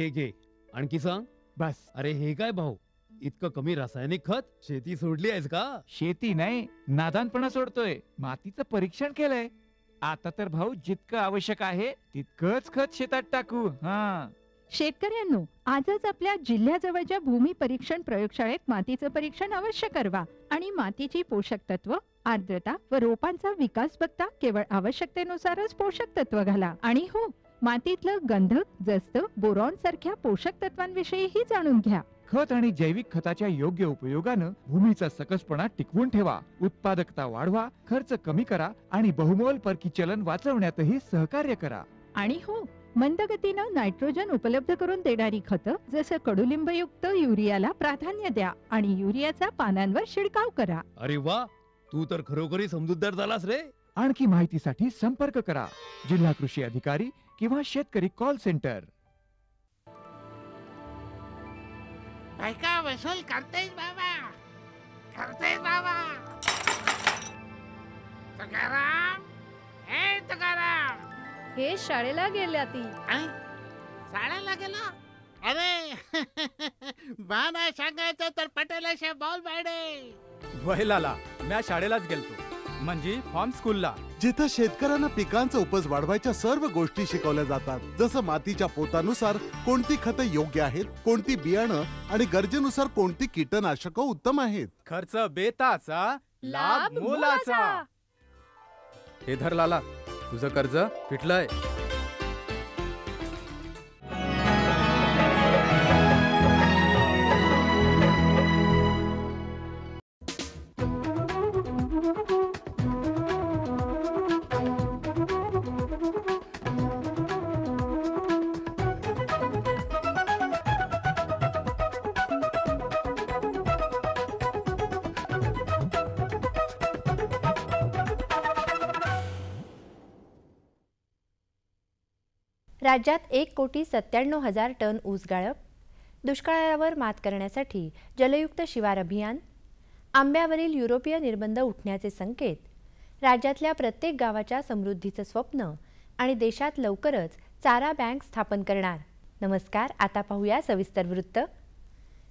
हे घे. आणखी सांग. बस. अरे हे काय भाऊ, इतकं कमी रासायनिक खत? शेती सोडली आहेस का? शेती नाही, नादानपणा सोडतोय. मातीचं परीक्षण केलंय. आता तर भाऊ जितकं आवश्यक आहे तितकंच खत शेतात टाकू. हा. शेतकऱ्यांनो, आजच आपल्या जिल्ह्याजवळच्या भूमी परीक्षण प्रयोगशाळेत मातीचं परीक्षण अवश्य करवा आणि मातीची पोषक तत्व, आर्द्रता व रोपांचा विकास बघता केवळ आवश्यकतेनुसारच पोषक तत्व घाला. आणि हो, मातीतलं गंधक, जस्त, बोरॉन सारख्या पोषक तत्वांविषयीही जाणून घ्या. खत आणि जैविक खताच्या योग्य उपयोगानं भूमीचा सकसपणा टिकवून ठेवा, उत्पादकता वाढवा, खर्च कमी करा आणि बहुमोल परकी चलन वाचवण्यातही सहकार्य करा. आणि हो, मंद गतीनं नायट्रोजन उपलब्ध करून देणारी खतं जसं कडुलिंबयुक्त युरियाला प्राधान्य द्या आणि युरियाचा पानांवर शिडकाव करा. अरे वा, तू तर खरोखरी समजूतदार झालास रे. आणखी माहितीसाठी संपर्क करा जिल्हा कृषी अधिकारी किंवा शेतकरी कॉल सेंटर. बायका वसूल करतेस बाबा, करतेस बाबा. तुकाराम, हे तुकाराम. हे शाळेला गेल्या ती. शाळेला गेला? अरे बा नाही सांगायचं तर पटेलाशे बॉल बायडे. वहिलाला म्या शाळेलाच गेलतो, म्हणजे फॉर्म स्कूलला, जिथं शेतकऱ्यांना पिकांचा उपज वाढवायच्या सर्व गोष्टी शिकवल्या जातात. जसं मातीच्या पोतानुसार कोणती खतं योग्य आहेत, कोणती बियाणं आणि गरजेनुसार कोणती कीटकनाशकं उत्तम आहेत. खर्च बेताचा, लाभ मोलाचा. हे धर लाला, तुझं कर्ज फिटलंय. राज्यात 1,97,000 टन ऊस गाळप, दुष्काळावर मात करण्यासाठी जलयुक्त शिवार अभियान, आंब्यावरील युरोपीय निर्बंध उठण्याचे संकेत, राज्यातल्या प्रत्येक गावाच्या समृद्धीचं स्वप्न आणि देशात लवकरच चारा बँक स्थापन करणार. नमस्कार, आता पाहूया सविस्तर वृत्त.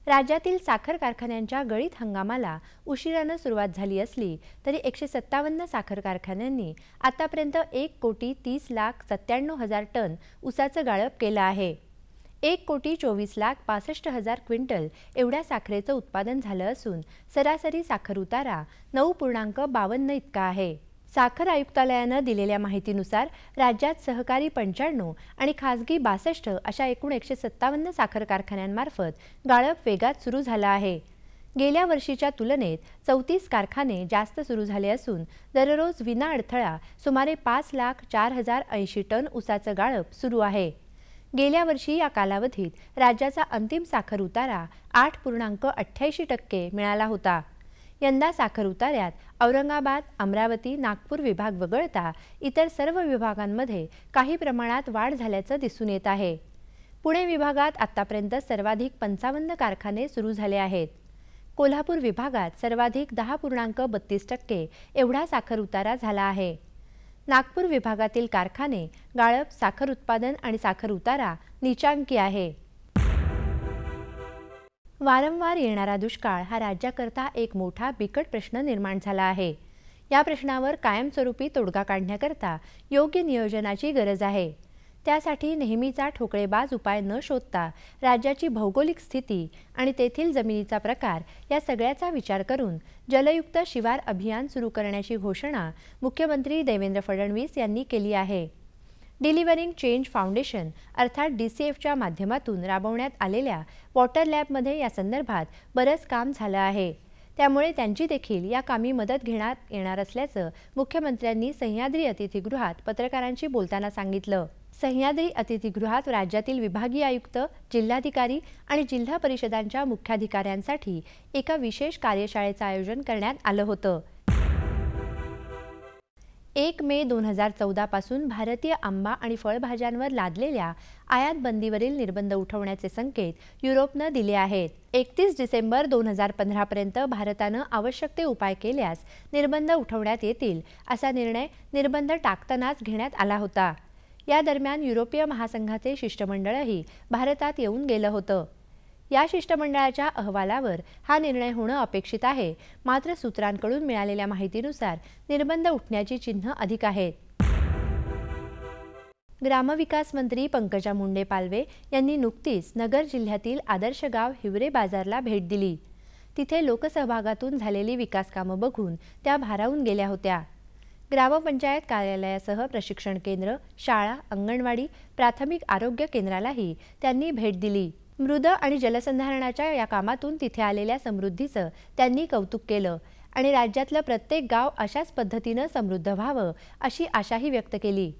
राज्यातील साखर कारखान्यांच्या गळीत हंगामाला उशिरानं सुरुवात झाली असली तरी 157 साखर कारखान्यांनी आतापर्यंत 1,30,97,000 टन ऊसाचं गाळप केलं आहे. 1,24,65,000 क्विंटल एवढ्या साखरेचं उत्पादन झालं असून सरासरी साखर उतारा 9.52 इतका आहे. साखर आयुक्तालयानं दिलेल्या माहितीनुसार राज्यात सहकारी 95 आणि खासगी 62 अशा एकूण 157 साखर कारखान्यांमार्फत गाळप वेगात सुरू झालं आहे. गेल्या वर्षीच्या तुलनेत 34 कारखाने जास्त सुरू झाले असून दररोज विना अडथळा सुमारे 5,04,080 टन ऊसाचं गाळप सुरू आहे. गेल्या वर्षी या कालावधीत राज्याचा अंतिम साखर उतारा 8.88% मिळाला होता. यंदा साखर उतार्यात औरंगाबाद, अमरावती, नागपूर विभाग वगळता इतर सर्व विभागांमध्ये काही प्रमाणात वाढ झाल्याचं दिसून येत आहे. पुणे विभागात आतापर्यंत सर्वाधिक 55 कारखाने सुरू झाले आहेत. कोल्हापूर विभागात सर्वाधिक 10.32% एवढा साखर उतारा झाला आहे. नागपूर विभागातील कारखाने गाळप, साखर उत्पादन आणि साखर उतारा नीचांकी आहे. वारंवार येणारा दुष्काळ हा राज्याकरता एक मोठा बिकट प्रश्न निर्माण झाला आहे. या प्रश्नावर कायमस्वरूपी तोडगा काढण्याकरता योग्य नियोजनाची गरज आहे. त्यासाठी नेहमीचा ठोकळेबाज उपाय न शोधता राज्याची भौगोलिक स्थिती आणि तेथील जमिनीचा प्रकार या सगळ्याचा विचार करून जलयुक्त शिवार अभियान सुरू करण्याची घोषणा मुख्यमंत्री देवेंद्र फडणवीस यांनी केली आहे. डिलिव्हरिंग चेंज फाउंडेशन अर्थात DCFच्या माध्यमातून राबवण्यात आलेल्या वॉटर लॅबमध्ये या संदर्भात बरंच काम झालं आहे. त्यामुळे त्यांची देखील या कामी मदत घेण्यात येणार असल्याचं मुख्यमंत्र्यांनी सह्याद्री अतिथीगृहात पत्रकारांशी बोलताना सांगितलं. सह्याद्री अतिथीगृहात राज्यातील विभागीय आयुक्त, जिल्हाधिकारी आणि जिल्हा परिषदांच्या मुख्याधिकाऱ्यांसाठी एका विशेष कार्यशाळेचं आयोजन करण्यात आलं होतं. 1 मे 2014 पासून भारतीय आंबा आणि फळभाज्यांवर लादलेल्या आयात बंदीवरील निर्बंध उठवण्याचे संकेत युरोपनं दिले आहेत. 31 डिसेंबर 2015 पर्यंत भारतानं आवश्यक ते उपाय केल्यास निर्बंध उठवण्यात येतील असा निर्णय निर्बंध टाकतानाच घेण्यात आला होता. या दरम्यान युरोपीय महासंघाचे शिष्टमंडळही भारतात येऊन गेलं होतं. या शिष्टमंडळाच्या अहवालावर हा निर्णय होणं अपेक्षित आहे. मात्र सूत्रांकडून मिळालेल्या माहितीनुसार निर्बंध उठण्याची चिन्ह अधिक आहेत. ग्रामविकास मंत्री पंकजा मुंडे पालवे यांनी नुकतीच नगर जिल्ह्यातील आदर्श गाव हिवरे बाजारला भेट दिली. तिथे लोकसहभागातून झालेली विकास कामं बघून त्या भारावून गेल्या होत्या. ग्रामपंचायत कार्यालयासह प्रशिक्षण केंद्र, शाळा, अंगणवाडी, प्राथमिक आरोग्य केंद्रालाही त्यांनी भेट दिली. मृद आणि जलसंधारणाच्या या कामातून तिथे आलेल्या समृद्धीचं त्यांनी कौतुक केलं आणि राज्यातलं प्रत्येक गाव अशाच पद्धतीनं समृद्ध व्हावं अशी आशाही व्यक्त केली.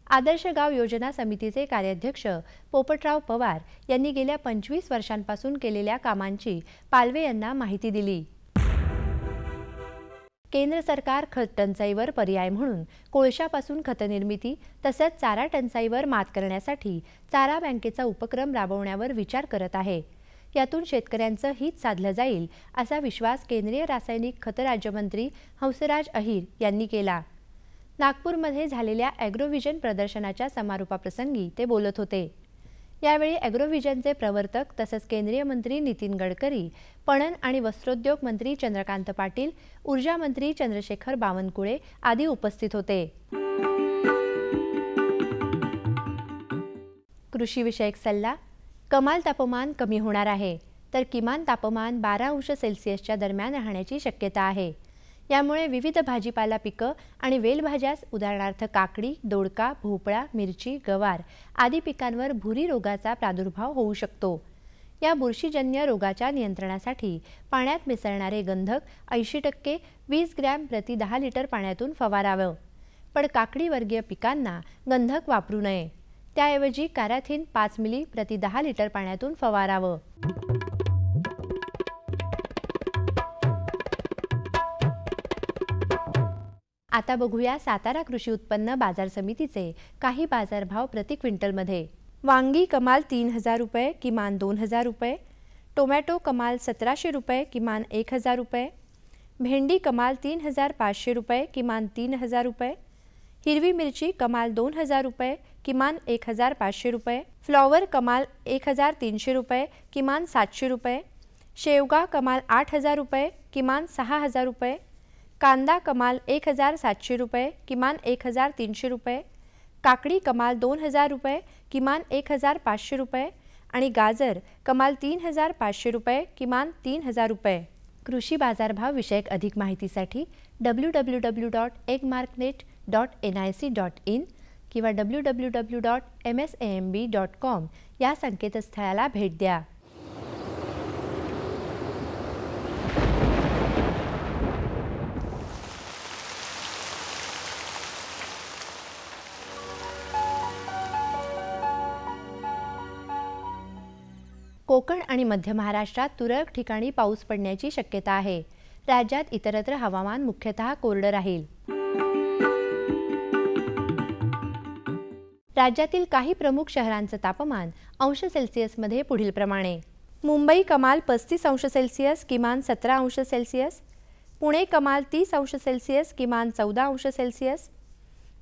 आदर्श गाव योजना समितीचे कार्याध्यक्ष पोपटराव पवार यांनी गेल्या 25 वर्षांपासून केलेल्या कामांची पालवे यांना माहिती दिली. केंद्र सरकार खत टंचाईवर पर्याय म्हणून कोळशापासून खतनिर्मिती तसंच चारा टंचाईवर मात करण्यासाठी चारा बँकेचा उपक्रम राबवण्यावर विचार करत आहे. यातून शेतकऱ्यांचं हित साधलं जाईल असा विश्वास केंद्रीय रासायनिक खत राज्यमंत्री हंसराज अहिर यांनी केला. नागपूरमध्ये झालेल्या ॲग्रोव्हिजन प्रदर्शनाच्या समारोपाप्रसंगी ते बोलत होते. यावेळी ॲग्रोव्हिजनचे प्रवर्तक तसंच केंद्रीय मंत्री नितीन गडकरी, पणन आणि वस्त्रोद्योग मंत्री चंद्रकांत पाटील, ऊर्जा मंत्री चंद्रशेखर बावनकुळे आदी उपस्थित होते. कृषीविषयक सल्ला. कमाल तापमान कमी होणार आहे तर किमान तापमान 12 अंश सेल्सिअसच्या दरम्यान राहण्याची शक्यता आहे. यामुळे विविध भाजीपाला पिकं आणि वेलभाज्यास उदाहरणार्थ काकडी, दोडका, भोपळा, मिरची, गवार आदी पिकांवर भुरी रोगाचा प्रादुर्भाव होऊ शकतो. या बुरशीजन्य रोगाच्या नियंत्रणासाठी पाण्यात मिसळणारे गंधक 80% 20 ग्रॅम प्रति 10 लिटर पाण्यातून फवारावं. पण काकडीवर्गीय पिकांना गंधक वापरू नये. त्याऐवजी पॅराथिन 5 मिली प्रति 10 लिटर पाण्यातून फवारावं. आता बघूया सातारा कृषी उत्पन्न बाजार समितीचे काही बाजारभाव प्रति क्विंटलमध्ये. वांगी कमाल 3000 रुपये, किमान 2000 रुपये. टोमॅटो कमाल 1700 रुपये, किमान 1000 रुपये. भेंडी कमाल 3500 रुपये, किमान 3000 रुपये. हिरवी मिरची कमाल 2000 रुपये, किमान 1500 रुपये. फ्लॉवर कमाल 1300 रुपये, किमान 700 रुपये. शेवगा कमाल 8000 रुपये, किमान 6000 रुपये. कांदा कमाल 1700 रुपये, किमान 1300 रुपये. काकडी कमाल 2000 रुपये, किमान 1500 रुपये आणि गाजर कमाल 3500 रुपये, किमान 3000 रुपये. कृषी बाजारभाव विषयक अधिक माहितीसाठी www.egmarknet.nic.in किंवा www.msamb.com या संकेतस्थळाला भेट द्या. कोकण आणि मध्य महाराष्ट्रात तुरळक ठिकाणी पाऊस पडण्याची शक्यता आहे. राज्यात इतरत्र हवामान मुख्यतः कोरडं राहील. राज्यातील काही प्रमुख शहरांचं तापमान अंश सेल्सिअसमध्ये पुढील प्रमाणे. मुंबई कमाल 35 अंश सेल्सिअस, किमान 17 अंश सेल्सिअस. पुणे कमाल 30 अंश सेल्सिअस, किमान 14 अंश सेल्सिअस.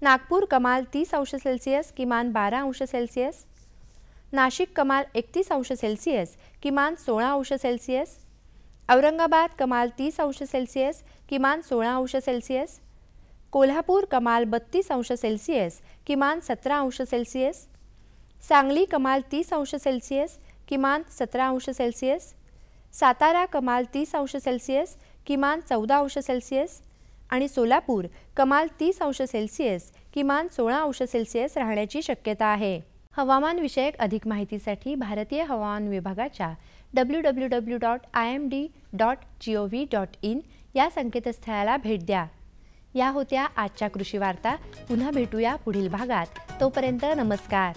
नागपूर कमाल 30 अंश सेल्सिअस, किमान 12 अंश सेल्सिअस. नाशिक कमाल 31 अंश सेल्सिअस, किमान 16 अंश सेल्सिअस. औरंगाबाद कमाल 30 अंश सेल्सिअस, किमान 16 अंश सेल्सिअस. कोल्हापूर कमाल 32 अंश सेल्सिअस, किमान 17 अंश सेल्सिअस. सांगली कमाल 30 अंश सेल्सिअस, किमान 17 अंश सेल्सिअस. सातारा कमाल 30 अंश सेल्सिअस, किमान 14 अंश सेल्सिअस आणि सोलापूर कमाल 30 अंश सेल्सिअस, किमान 16 अंश सेल्सिअस राहण्याची शक्यता आहे. हवामान विषयक अधिक माहितीसाठी भारतीय हवामान विभागाच्या www.imd.gov.in या संकेतस्थळाला भेट द्या. या होत्या आजच्या कृषी वार्ता. पुन्हा भेटूया पुढील भागात. तोपर्यंत नमस्कार.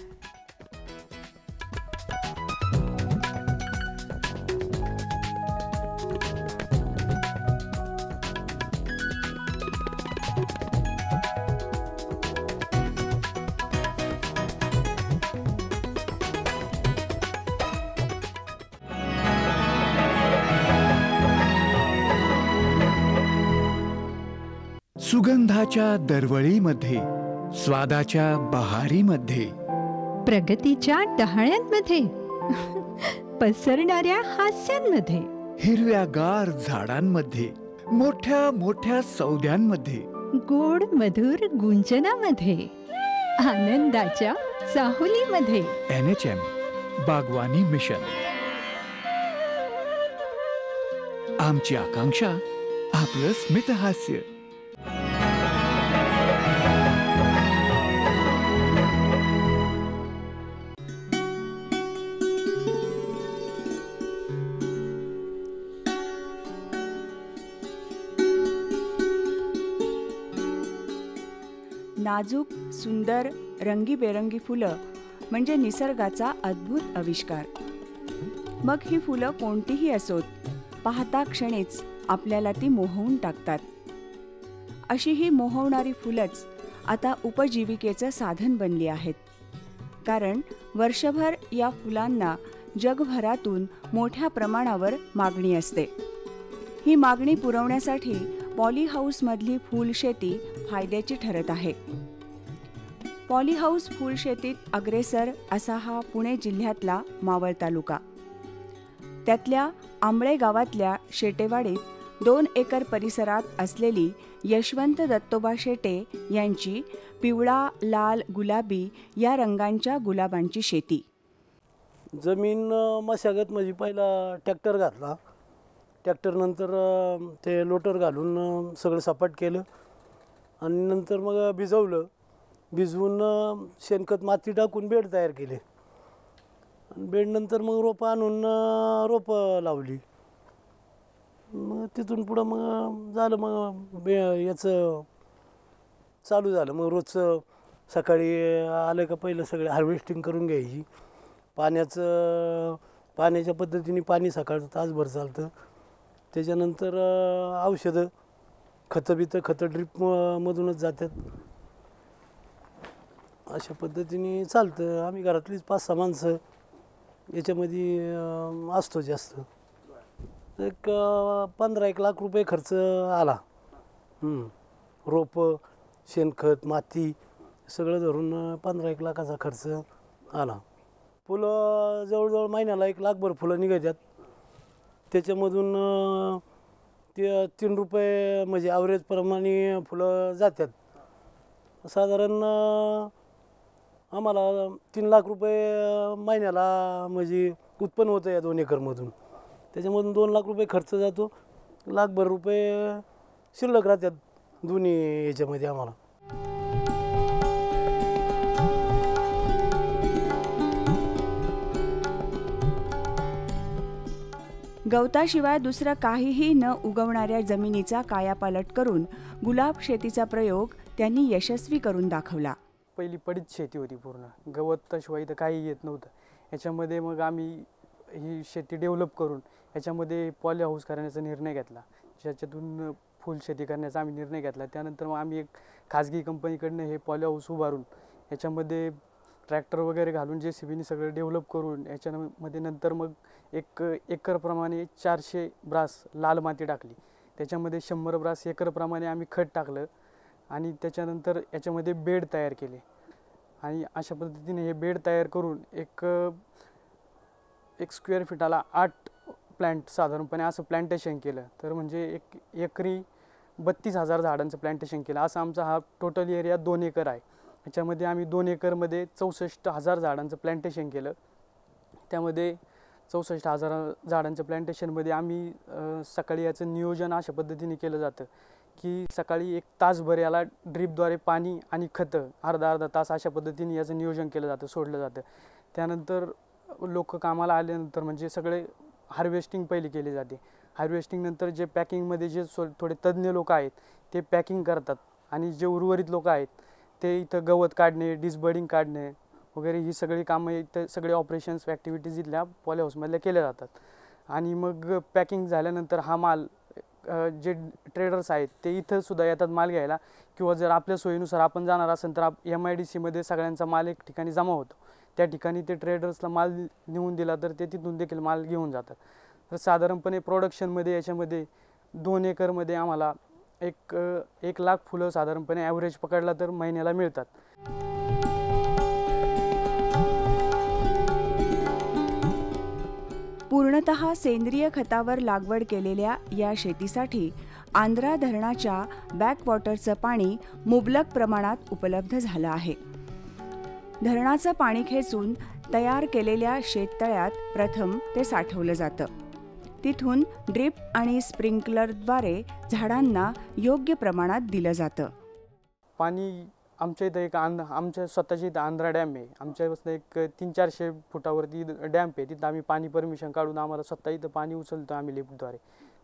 सुगंधाच्या दरवळीमध्ये स्वादाच्या बहारीमध्ये, प्रगतीच्या डहाळ्यांमध्ये पसरणाऱ्या हास्यांमध्ये, हिरव्यागार झाडांमध्ये, मोठ्या मोठ्या सौद्यांमध्ये, गोड मधुर गुंजनामध्ये, आनंदाच्या चाहुलीमध्ये. NHM बागवानी मिशन. आमची आकांक्षा आपलं स्मितहास्य. नाजूक सुंदर रंगीबेरंगी फुलं म्हणजे निसर्गाचा अद्भुत आविष्कार. मग ही फुलं कोणतीही असोत, पाहता क्षणीच आपल्याला ती मोहवून टाकतात. अशी ही मोहवणारी फुलंच आता उपजीविकेचं साधन बनली आहेत. कारण वर्षभर या फुलांना जगभरातून मोठ्या प्रमाणावर मागणी असते. ही मागणी पुरवण्यासाठी पॉलीहाऊसमधली फुलशेती फायद्याची ठरत आहे. पॉलीहाऊस फुलशेतीत अग्रेसर असा हा पुणे जिल्ह्यातला मावळ तालुका. त्यातल्या आंबळे गावातल्या शेटेवाडीत 2 एकर परिसरात असलेली यशवंत दत्तोबा शेटे यांची पिवळा, लाल, गुलाबी या रंगांच्या गुलाबांची शेती. जमीन मशागत म्हणजे पहिला ट्रॅक्टर घातला. ट्रॅक्टरनंतर ते लोटर घालून सगळं सपाट केलं आणि नंतर मग भिजवलं. भिजवून शेणखत माती टाकून बेड तयार केले. बेडनंतर मग रोपं आणून रोपं लावली. मग तिथून पुढं मग झालं. मग याचं चालू झालं. मग रोजचं सकाळी आलं का पहिलं सगळे हार्वेस्टिंग करून घ्यायची. पाण्याच्या पद्धतीने पाणी सकाळचं तासभर चालतं. त्याच्यानंतर औषधं खतं ड्रिप मधूनच जातात. अशा पद्धतीने चालतं. आम्ही घरातलीच 5-6 माणसं याच्यामध्ये असतो. जास्त एक 15-1 लाख रुपये खर्च आला. रोपं, शेणखत, माती सगळं धरून 15-1 लाखाचा खर्च आला. फुलं जवळजवळ महिन्याला 1 लाखभर फुलं निघतात. त्याच्यामधून ते 3 रुपये म्हणजे ॲव्हरेजप्रमाणे फुलं जातात. साधारण आम्हाला 3 लाख रुपये महिन्याला म्हणजे उत्पन्न होतं या 2 एकरमधून. त्याच्यामधून 2 लाख रुपये खर्च जातो. लाखभर रुपये शिल्लक राहतात दोन्ही याच्यामध्ये आम्हाला. गवताशिवाय दुसरं काहीही न उगवणाऱ्या जमिनीचा कायापालट करून गुलाब शेतीचा प्रयोग त्यांनी यशस्वी करून दाखवला. पहिली पडीत शेती होती पूर्ण. गवताशिवाय तर काही येत नव्हतं. याच्यामध्ये मग आम्ही ही शेती डेव्हलप करून याच्यामध्ये पॉली हाऊस करण्याचा निर्णय घेतला. ज्याच्यातून फुल शेती करण्याचा आम्ही निर्णय घेतला. त्यानंतर मग आम्ही एक खाजगी कंपनीकडनं हे पॉली हाऊस उभारून याच्यामध्ये ट्रॅक्टर वगैरे घालून JCBने सगळं डेव्हलप करून याच्यामध्ये नंतर मग 1 एकरप्रमाणे 400 ब्रास लाल माती टाकली. त्याच्यामध्ये 100 ब्रास एकरप्रमाणे आम्ही खत टाकलं आणि त्याच्यानंतर याच्यामध्ये बेड तयार केले. आणि अशा पद्धतीने हे बेड तयार करून एक स्क्वेअर फीटाला 8 प्लांट साधारणपणे असं प्लांटेशन केलं. तर म्हणजे एकरी 32,000 झाडांचं प्लांटेशन केलं. असं आमचा हा टोटल एरिया 2 एकर आहे. याच्यामध्ये आम्ही 2 एकरमध्ये 64,000 झाडांचं प्लांटेशन केलं. त्यामध्ये 64,000 झाडांच्या प्लांटेशनमध्ये आम्ही सकाळी याचं नियोजन अशा पद्धतीने केलं जातं की सकाळी 1 तासभर याला ड्रीपद्वारे पाणी आणि खतं अर्धा तास अशा पद्धतीने याचं नियोजन केलं जातं, सोडलं जातं. त्यानंतर लोक कामाला आल्यानंतर म्हणजे सगळे हार्वेस्टिंग पहिली केली जाते. हार्वेस्टिंगनंतर जे पॅकिंगमध्ये जे थोडे तज्ज्ञ लोक आहेत ते पॅकिंग करतात आणि जे उर्वरित लोक आहेत ते इथं गवत काढणे, डिसबर्डिंग काढणे वगैरे ही सगळी कामं इथं सगळे ऑपरेशन्स ॲक्टिव्हिटीज इथल्या पॉली हाऊसमधल्या केल्या जातात. आणि मग पॅकिंग झाल्यानंतर हा माल जे ट्रेडर्स आहेत ते इथं सुद्धा येतात माल घ्यायला. किंवा जर आपल्या सोयीनुसार आपण जाणार असेल तर MIDCमध्ये सगळ्यांचा माल एक ठिकाणी जमा होतो. त्या ठिकाणी ते ट्रेडर्सला माल नेऊन दिला तर ते तिथून देखील माल घेऊन जातात. तर साधारणपणे प्रोडक्शनमध्ये याच्यामध्ये 2 एकरमध्ये आम्हाला 1 लाख फुलं साधारणपणे ॲव्हरेज पकडला तर महिन्याला मिळतात. पूर्णतः सेंद्रिय खतावर लागवड केलेल्या या शेतीसाठी आंध्रा धरणाच्या बॅकवॉटरचं पाणी मुबलक प्रमाणात उपलब्ध झालं आहे. धरणाचं पाणी खेचून तयार केलेल्या शेततळ्यात प्रथम ते साठवलं जातं. तिथून ड्रिप आणि स्प्रिंकलरद्वारे झाडांना योग्य प्रमाणात दिलं जातं. पाणी आमच्या इथं एक आमच्या स्वतःच्या इथं आंध्रा डॅम आहे. आमच्यापासून एक 300-400 फुटावरती डॅम्प आहे. तिथं आम्ही पाणी परमिशन काढून आम्हाला स्वतः इथं पाणी उचलतो आम्ही लिफ्टद्वारे.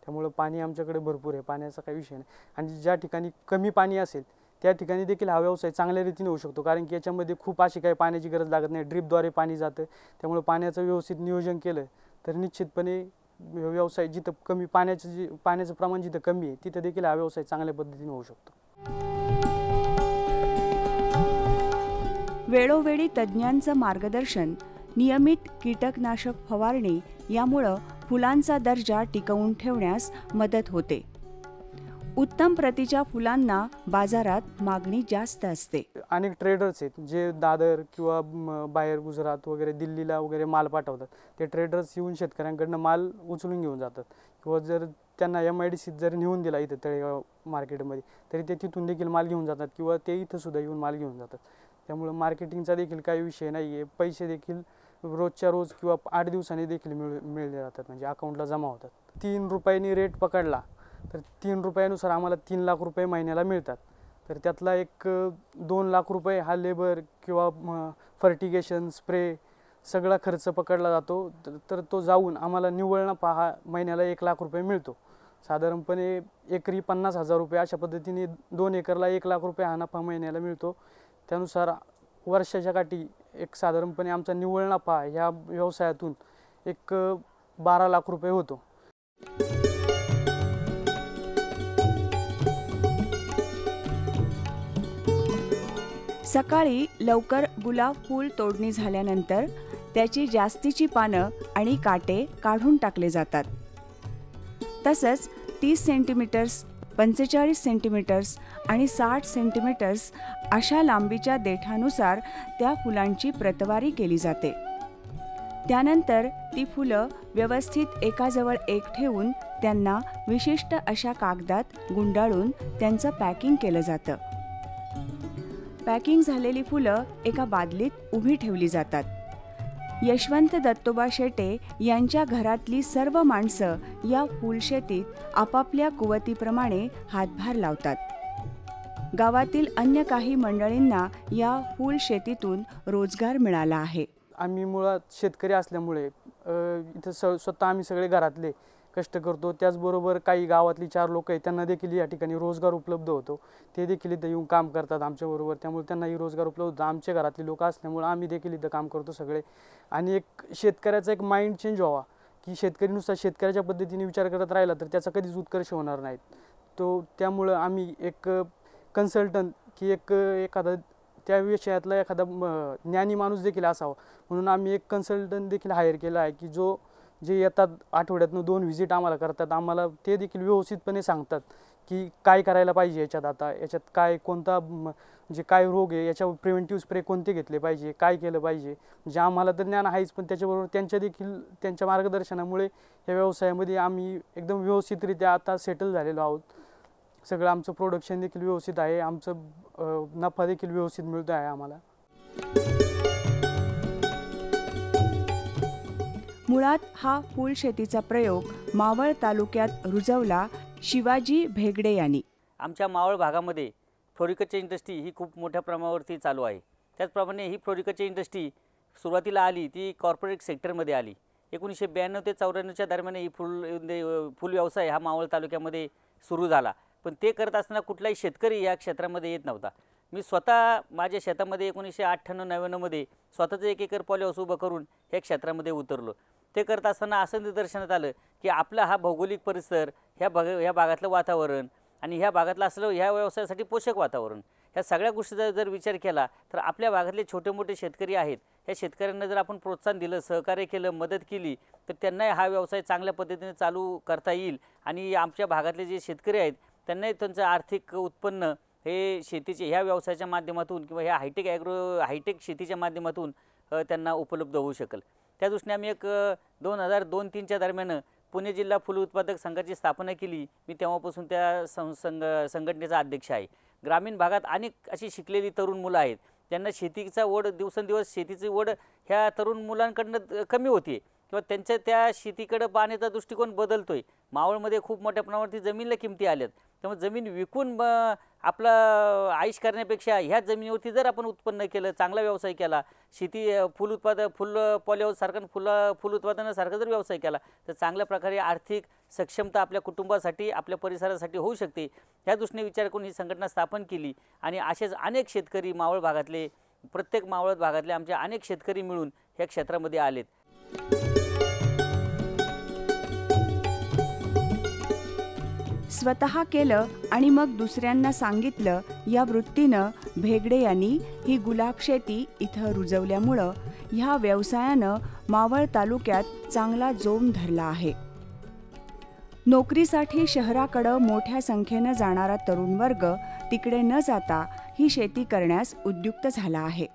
त्यामुळं पाणी आमच्याकडे भरपूर आहे, पाण्याचा काही विषय नाही. आणि ज्या ठिकाणी कमी पाणी असेल त्या ठिकाणी देखील हा व्यवसाय चांगल्या रीतीने होऊ शकतो, कारण की याच्यामध्ये खूप अशी काही पाण्याची गरज लागत नाही. ड्रिपद्वारे पाणी जातं. त्यामुळे पाण्याचं व्यवस्थित नियोजन केलं तर निश्चितपणे व्यवसाय जिथं कमी पाण्याचं प्रमाण जिथं कमी आहे तिथं देखील हा व्यवसाय चांगल्या पद्धतीने होऊ शकतो. वेळोवेळी तज्ज्ञांचं मार्गदर्शन, नियमित कीटकनाशक फवारणी यामुळं फुलांचा दर्जा टिकवून ठेवण्यास मदत होते. उत्तम प्रतीच्या फुलांना बाजारात मागणी जास्त असते. अनेक ट्रेडर्स आहेत जे दादर किंवा बाहेर गुजरात वगैरे दिल्लीला वगैरे माल पाठवतात. ते ट्रेडर्स येऊन शेतकऱ्यांकडनं माल उचलून घेऊन जातात, किंवा जर त्यांना MIDC जर नेऊन दिला इथं तळेगाव मार्केटमध्ये तरी ते तिथून देखील माल घेऊन जातात, किंवा ते इथं सुद्धा येऊन माल घेऊन जातात. त्यामुळे मार्केटिंगचा देखील काही विषय नाही आहे. पैसे देखील रोजच्या रोज किंवा 8 दिवसांनी देखील मिळले जातात, म्हणजे अकाउंटला जमा होतात. 3 रुपयांनी रेट पकडला तर 3 रुपयानुसार आम्हाला 3 लाख रुपये महिन्याला मिळतात. तर त्यातला एक 2 लाख रुपये हा लेबर किंवा फर्टिगेशन स्प्रे सगळा खर्च पकडला जातो. तर तो जाऊन आम्हाला निव्वळ नफा हा महिन्याला 1 लाख रुपये मिळतो. साधारणपणे एकरी 50,000 रुपये अशा पद्धतीने 2 एकरला 1 लाख रुपये हा नफा महिन्याला मिळतो. त्यानुसार वर्षाच्या काठी एक साधारणपणे आमचा निव्वळ नफा ह्या व्यवसायातून एक 12 लाख रुपये होतो. सकाळी लवकर गुलाब फूल तोडणी झाल्यानंतर त्याची जास्तीची पानं आणि काटे काढून टाकले जातात. तसंच 30 सेंटीमीटर्स, 45 सेंटीमीटर्स आणि 60 सेंटीमीटर्स अशा लांबीच्या देठानुसार त्या फुलांची प्रतवारी केली जाते. त्यानंतर ती फुलं व्यवस्थित एकाजवळ एक ठेवून त्यांना विशिष्ट अशा कागदात गुंडाळून त्यांचं पॅकिंग केलं जातं. पॅकिंग झालेली फुलं एका बादलीत उभी ठेवली जातात. यशवंत दत्तोबा शेटे यांच्या घरातली सर्व माणसं या फुलशेतीत आपापल्या कुवतीप्रमाणे हातभार लावतात. गावातील अन्य काही मंडळींना या फुलशेतीतून रोजगार मिळाला आहे. आम्ही मुळात शेतकरी असल्यामुळे इथं स्वतः आम्ही सगळे घरातले कष्ट करतो. त्याचबरोबर काही गावातली 4 लोक आहेत त्यांना देखील या ठिकाणी रोजगार उपलब्ध होतो. ते देखील इथं येऊन काम करतात आमच्याबरोबर, त्यामुळे त्यांनाही रोजगार उपलब्ध होतो. आमच्या घरातली लोक असल्यामुळे आम्ही देखील इथं काम करतो सगळे. आणि एक शेतकऱ्याचा एक माइंड चेंज व्हावा, की शेतकरी नुसता शेतकऱ्याच्या पद्धतीने विचार करत राहिला तर त्याचा कधीच उत्कर्ष होणार नाही. त्यामुळं आम्ही एक कन्सल्टंट की एखादा त्या विषयातला एखादा ज्ञानी माणूस देखील असावा म्हणून आम्ही एक कन्सल्टंट देखील हायर केला आहे, की जे येतात आठवड्यातनं 2 व्हिजिट आम्हाला करतात. आम्हाला ते देखील व्यवस्थितपणे सांगतात की काय करायला पाहिजे याच्यात, आता याच्यात काय कोणता जे काय रोग आहे याच्यावर प्रिव्हेंटिव्ह स्प्रे कोणते घेतले पाहिजे, काय केलं पाहिजे. म्हणजे आम्हाला तर ज्ञान आहेच, पण त्याच्याबरोबर त्यांच्या मार्गदर्शनामुळे या व्यवसायामध्ये आम्ही एकदम व्यवस्थितरित्या आता सेटल झालेलो आहोत. सगळं आमचं प्रोडक्शन देखील व्यवस्थित आहे, आमचं नफा देखील व्यवस्थित मिळतो आहे आम्हाला. मुळात हा फुलशेतीचा प्रयोग मावळ तालुक्यात रुजवला शिवाजी भेगडे यांनी. आमच्या मावळ भागामध्ये फ्लोरिकल्चर इंडस्ट्री ही खूप मोठ्या प्रमाणावरती चालू आहे. त्याचप्रमाणे ही फ्लोरिकल्चर इंडस्ट्री सुरुवातीला आली ती कॉर्पोरेट सेक्टरमध्ये आली. 1992 ते 94च्या दरम्यान ही फुल व्यवसाय हा मावळ तालुक्यामध्ये सुरू झाला. पण ते करत असताना कुठलाही शेतकरी या क्षेत्रामध्ये येत नव्हता. मी स्वतः माझ्या शेतामध्ये 1998-99मध्ये स्वतःचं 1 एकर पॉली हाऊस उभं करून ह्या क्षेत्रामध्ये उतरलो. ते करत असताना असं निदर्शनात आलं की आपला हा भौगोलिक परिसर, ह्या भागातलं वातावरण आणि ह्या भागातलं असलं ह्या व्यवसायासाठी पोषक वातावरण, ह्या सगळ्या गोष्टीचा जर विचार केला तर आपल्या भागातले छोटे मोठे शेतकरी आहेत, ह्या शेतकऱ्यांना जर आपण प्रोत्साहन दिलं, सहकार्य केलं, मदत केली तर त्यांना हा व्यवसाय चांगल्या पद्धतीने चालू करता येईल. आणि आमच्या भागातले जे शेतकरी आहेत त्यांनाही त्यांचं आर्थिक उत्पन्न हे शेतीचे ह्या व्यवसायाच्या माध्यमातून किंवा ह्या हायटेक शेतीच्या माध्यमातून त्यांना उपलब्ध होऊ शकेल. त्या दृष्टीने आम्ही एक 2002-03च्या दरम्यान पुणे जिल्हा फूल उत्पादक संघाची स्थापना केली. मी तेव्हापासून त्या संघटनेचा अध्यक्ष आहे. ग्रामीण भागात अनेक अशी शिकलेली तरुण मुलं आहेत ज्यांना शेतीचा ओढ, दिवसेंदिवस शेतीची ओढ ह्या तरुण मुलांकडनं कमी होते किंवा त्यांच्या त्या शेतीकडे पाहण्याचा दृष्टिकोन बदलतोय. मावळमध्ये खूप मोठ्या प्रमाणावरती जमिनीला किमती आल्यात, त्यामुळे जमीन विकून आपला आयुष करण्यापेक्षा ह्या जमिनीवरती जर आपण उत्पन्न केलं, चांगला व्यवसाय केला, शेती फूल पॉलीहाऊससारखा फूल उत्पादनासारखा जर व्यवसाय केला तर चांगल्या प्रकारे आर्थिक सक्षमता आपल्या कुटुंबासाठी, आपल्या परिसरासाठी होऊ शकते. ह्या दृष्टीने विचार करून ही संघटना स्थापन केली आणि असेच अनेक शेतकरी मावळ भागातले, प्रत्येक मावळ भागातले आमचे अनेक शेतकरी मिळून ह्या क्षेत्रामध्ये आलेत. स्वतः केलं आणि मग दुसऱ्यांना सांगितलं या वृत्तीनं भेगडे यांनी ही गुलाब शेती इथं रुजवल्यामुळं ह्या व्यवसायानं मावळ तालुक्यात चांगला जोम धरला आहे. नोकरीसाठी शहराकडं मोठ्या संख्येनं जाणारा तरुण वर्ग तिकडे न जाता ही शेती करण्यास उद्युक्त झाला आहे.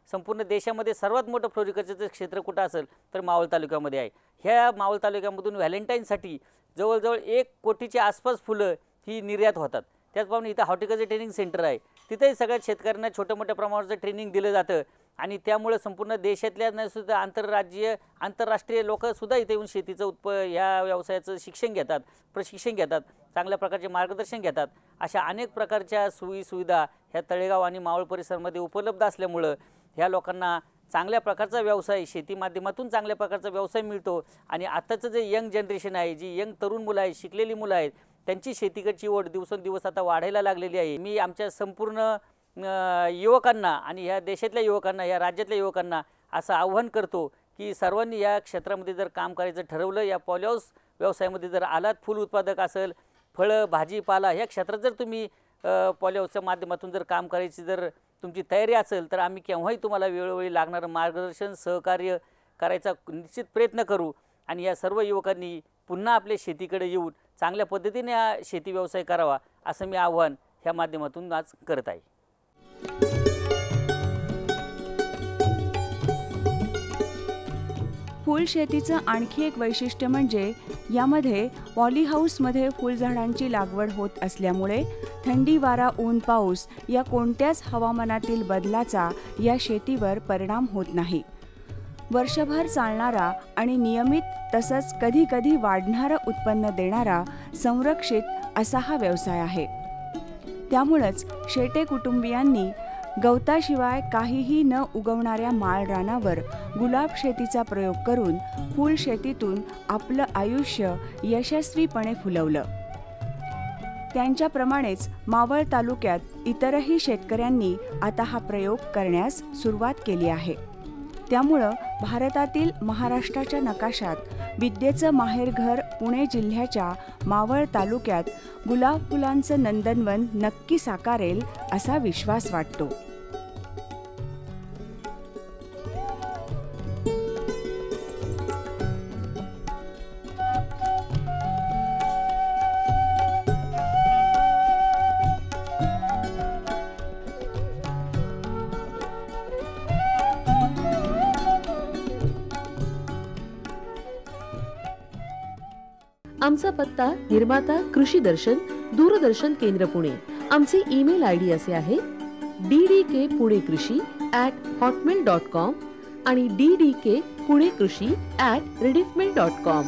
संपूर्ण देशामध्ये सर्वात मोठं फ्लोरिकल्चरचं क्षेत्र कुठं असेल तर मावळ तालुक्यामध्ये आहे. ह्या मावळ तालुक्यामधून व्हॅलेंटाईनसाठी जवळजवळ 1 कोटीच्या आसपास फुलं ही निर्यात होतात. त्याचप्रमाणे इथं हॉर्टिकल्चर ट्रेनिंग सेंटर आहे, तिथेही सगळ्या शेतकऱ्यांना छोट्या मोठ्या प्रमाणावरचं ट्रेनिंग दिलं जातं आणि त्यामुळे संपूर्ण देशातल्या सुद्धा आंतरराष्ट्रीय लोकंसुद्धा इथे येऊन शेतीचं ह्या व्यवसायाचं शिक्षण घेतात, प्रशिक्षण घेतात, चांगल्या प्रकारचे मार्गदर्शन घेतात. अशा अनेक प्रकारच्या सुविधा ह्या तळेगाव आणि मावळ परिसरामध्ये उपलब्ध असल्यामुळं ह्या लोकांना चांगल्या प्रकारचा व्यवसाय, शेती माध्यमातून चांगल्या प्रकारचा व्यवसाय मिळतो आणि आताचं जे यंग जनरेशन आहे, जी यंग तरुण मुलं आहेत, शिकलेली मुलं आहेत, त्यांची शेतीकडची ओढ दिवसेंदिवस आता वाढायला लागलेली आहे. मी आमच्या संपूर्ण युवकांना आणि ह्या देशातल्या युवकांना, या राज्यातल्या युवकांना असं आव्हान करतो की सर्वांनी या क्षेत्रामध्ये जर काम करायचं ठरवलं, या पॉलीहाऊस व्यवसायामध्ये जर आलात, फूल उत्पादक असेल, फळं, भाजीपाला ह्या क्षेत्रात जर तुम्ही पॉलीहाऊसच्या माध्यमातून जर काम करायची जर तुमची तयारी असेल तर आम्ही केव्हाही तुम्हाला वेळोवेळी लागणारं मार्गदर्शन, सहकार्य करायचा निश्चित प्रयत्न करू आणि या सर्व युवकांनी पुन्हा आपल्या शेतीकडे येऊन चांगल्या पद्धतीने हा शेती व्यवसाय करावा असं मी आव्हान ह्या माध्यमातून आज करत आहे. फूल शेतीचं आणखी एक वैशिष्ट्य म्हणजे यामध्ये पॉलीहाऊसमध्ये फुलझाडांची लागवड होत असल्यामुळे थंडी, वारा, ऊन, पाऊस या कोणत्याच हवामानातील बदलाचा या शेतीवर परिणाम होत नाही. वर्षभर चालणारा आणि नियमित तसंच कधी कधी वाढणारं उत्पन्न देणारा संरक्षित असा हा व्यवसाय आहे. त्यामुळंच शेटे कुटुंबियांनी गवताशिवाय काहीही न उगवणाऱ्या माळ रानावर गुलाब शेतीचा प्रयोग करून फूल शेतीतून आपलं आयुष्य यशस्वीपणे फुलवलं. त्यांच्याप्रमाणेच मावळ तालुक्यात इतरही शेतकऱ्यांनी आता हा प्रयोग करण्यास सुरुवात केली आहे. त्यामुळं भारतातील महाराष्ट्राच्या नकाशात विद्येचं माहेरघर पुणे जिल्ह्याच्या मावळ तालुक्यात गुलाब फुलांचं नंदनवन नक्की साकारेल असा विश्वास वाटतो. आमचा पत्ता निर्माता कृषी दर्शन, दूरदर्शन केंद्र पुणे. आमचे ईमेल आयडी असे आहे ddkpuneKrishi@hotmail.com आणि ddkpuneKrishi@rediffmail.com.